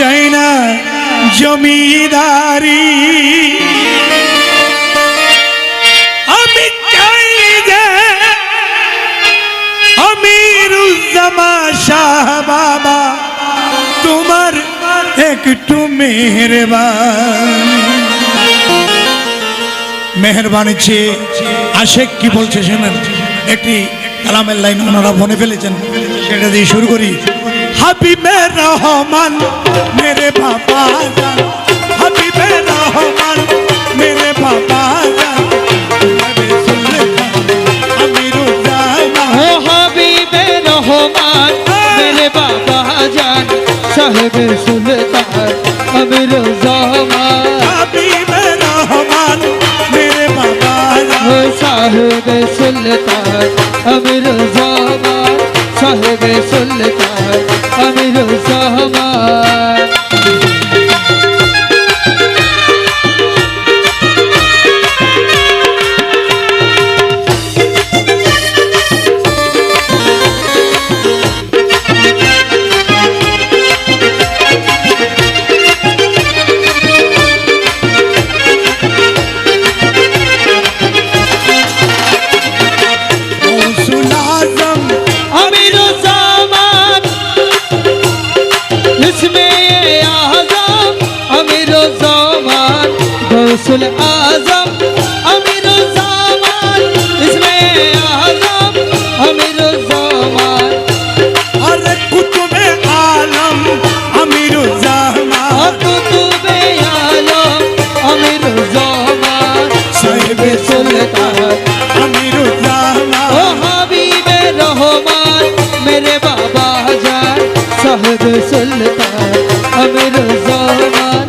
চাই না জমিদারি, আমি চাই যে আমিরুজ্জামান শাহ বাবা তোমার একটু মেহরবানি চেয়ে আশেক কি বলছে শুনেন। একটি কালামের লাইন ওনারা বনে ফেলেছেন, সেটা দিয়ে শুরু করি। হাবিবে রহমান মেরে বাবা জান, হাবিবে রহমান মেরে বাবা জান, ও হাবিবে রহমান মেরে বাবা জান, সাহেবে সুলতান আমিরুজ্জামান। হাবিবে রহমান মেরে বাবা জান, ও সাহেবে সুলতান আমিরুজ্জামান, সাহেবে সুলতান আমিরুজ্জামান। गौसुल आजम अमीरुज्जामान, इसमें आजम अमीरुज्जामान। अरे कुतुबे आलम अमीरुज्जामान, कुतुबे आलम अमीरुज्जामान, साहिबे सुल्तान अमीरुज्जामान। ओ हबीबे रहमान मेरे बाबा जान, साहिबे सुल्तान अमीरुज्जामान।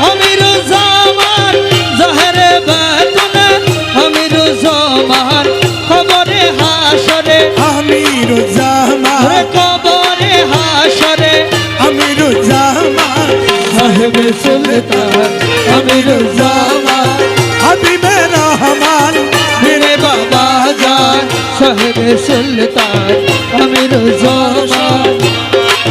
अमीरुज्जामान ज़हरे बैतुने अमीरुज्जामान, खबरे हाशरे अमीरुज्जामान, खबरे हाशरे अमीरुज्जामान। साहिबे सुल्तान अमीरुज्जामान, हबीबे रहमान मेरे बाबा जान, साहिबे सुल्तान अमीरुज्जामान।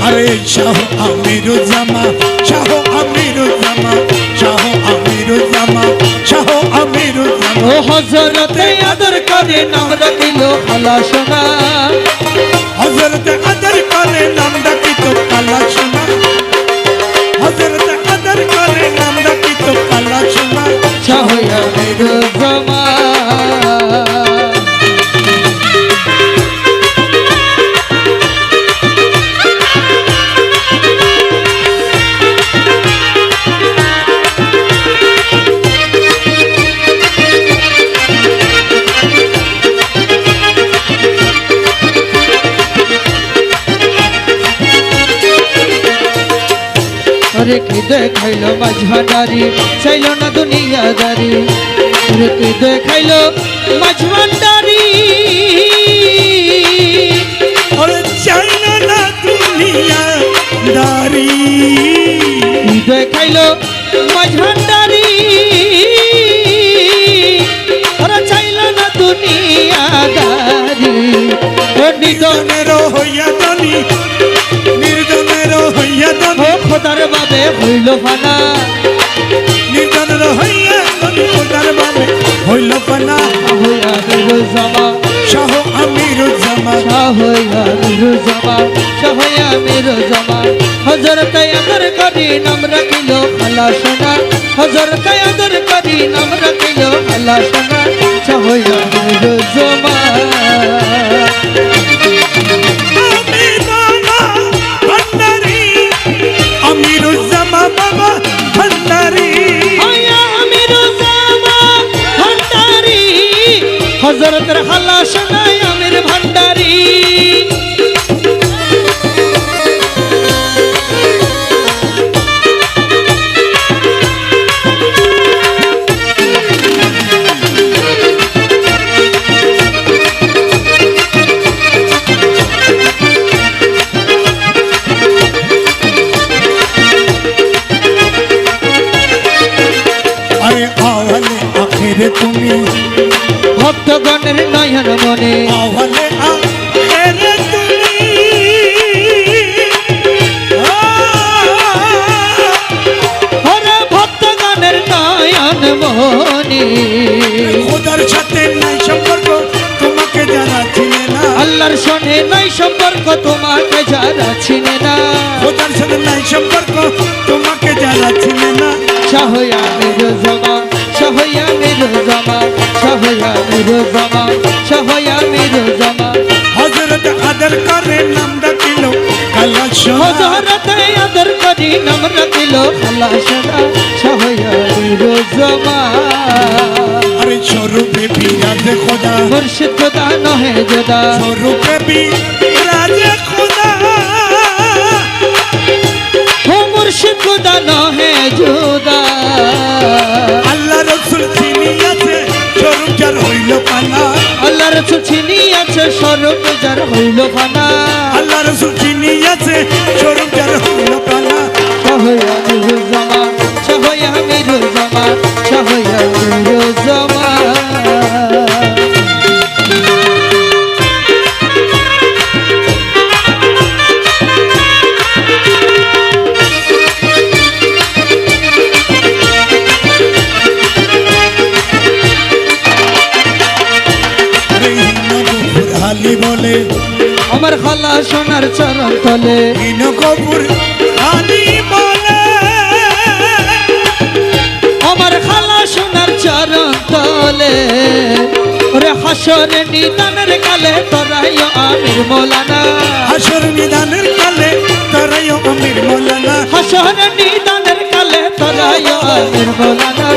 अरे शाह अमीरुज्जामान, शाह अमीरुज्जामान, शाह अमीरुज्जामान, शाह अमीरुज्जामान। ओ हजरत अदर करे नाम रखिलो खलाशना, हजरत अदर करे नाम रखी तो खलाशना, हजरत अदर करे नाम रखी तो खलाशना। शाह अमीरुज्जामान। अरे कि देखाइलो मझभंडारी चलो ना दुनियादारी, अरे कि देखाइलो मझभंडारी, अरे चलो ना दुनियादारी, देखाइलो मझभंडारी, अरे चलो ना दुनियादारी। निर्धनेरो हইয়া ধনী, निर्धनेरो हইয়া ধনী, ও খোদার বাবে হইল ফানা, निर्धनेरो हইয়া ধনী, খোদার বাবে হইল ফানা। হইয়া আমিরুজ্জামান, শাহ আমিরুজ্জামান, হইয়া আমিরুজ্জামান, হইয়া আমিরুজ্জামান। হযরত আদর করি নাম রাখিলো খালাসনা, হযরত আদর করি নাম রাখিলো খালাসনা, হইয়া আমিরুজ্জামান। अमीरुज्जामान बाबा भंडारी, हया अमीरुज्जामान হযরতের হালা শোনাই আমির ভান্ডারী আরে আওয়ালে আখেরে তুমি, ভক্তগণের নয়ন মনে আওয়ালে আখেরে তুমি, ওরে ভক্তগণের নয়ন মনে খোদার সাথে নাই সম্পর্ক তোমাকে যারা চিনে না, আল্লাহর সনে নাই সম্পর্ক তোমাকে যারা চিনে না খোদার সাথে নাই সম্পর্ক তোমাকে যারা চিনে না, শাহয়া মেরো জমা শাহয়া মেরো জমা শাহয়া মেরো জমা শাহয়া মেরো জমা হযরত আদর করে নাম ডাকিল কালা সোনা, হযরতে আদর করি নাম রাখিল আল্লাহ সোনা শাহয়া মেরো জমা আরে স্বরূপে বিরাজে খোদা, মুর্শিদ খোদা নহে জোদা স্বরূপে বিরাজে খোদা, ও মুর্শিদ খোদা নহে জোদা আল্লাহ রসুল চিনিয়াছে স্বরূপ যার হইল পানা, আল্লাহ রসুল চিনিয়াছে স্বরূপ যার হইল ফানা আল্লাহ রসুল চিনিয়াছে স্বরূপ যার হইল পানা, শাহয়া মেরো জমা শাহয়া মেরো জমা শাহয়া মেরো জমা আরে হিন্দুপুর হালি বলে, আমার খালা সোনার চরণ তলে হিন্দুপুর হালি বলে, আমার খালা সোনার চরণ তলে ওরে হাসরে নিদানের কালে তোরাইও আমির মৌলানা হাসর নিদানের কালে তারাই অমির মৌলানা, হাসরে নিদানের কালে তোরাইও আমির মৌলানা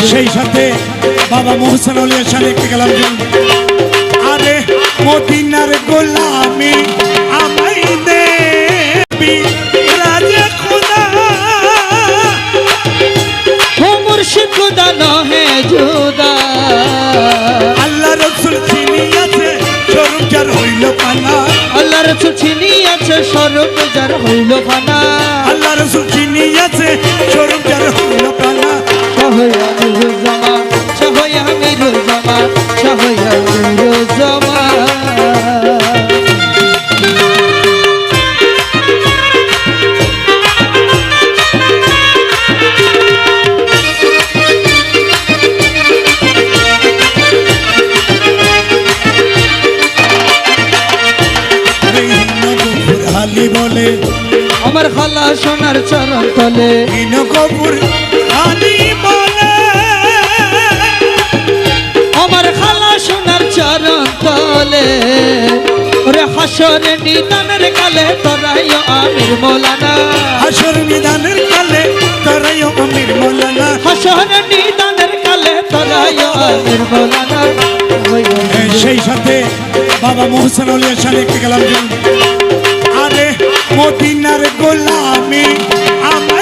সেই সাথে বাবা মোহসেন আলিয়া শাহ একটি গেলাম, আরে মদিনার গোলামি আমাই দে রাজে খোদা, ও মুর্শিদ খোদা নহে জোদা আল্লাহ রসুল চিনিয়াছে স্বরূপ যার হইল পানা, আল্লাহ রসুল চিনিয়াছে স্বরূপ যার হইল ফানা আল্লাহ রসুল চিনিয়াছে স্বরূপ যার হইল পানা, শাহয়া মেরো জমা শাহয়া মেরো জমা শাহয়া মেরো জমা আরে হিন্দুপুর হালি বলে, আমার খালা সোনার চরণ তলে হিন্দুপুর হালি বলে, আমার খালা সোনার চরণ তলে ওরে হাসরে নিদানের কালে তোরাইও আমির মৌলানা হাসর নিদানের কালে তারাই অমির মৌলানা, হাসরে নিদানের কালে তোরাইও আমির মৌলানা সেই সাথে বাবা মোহসেন আলিয়া শাহ একটি গেলাম, আরে মদিনার গোলামি আমাই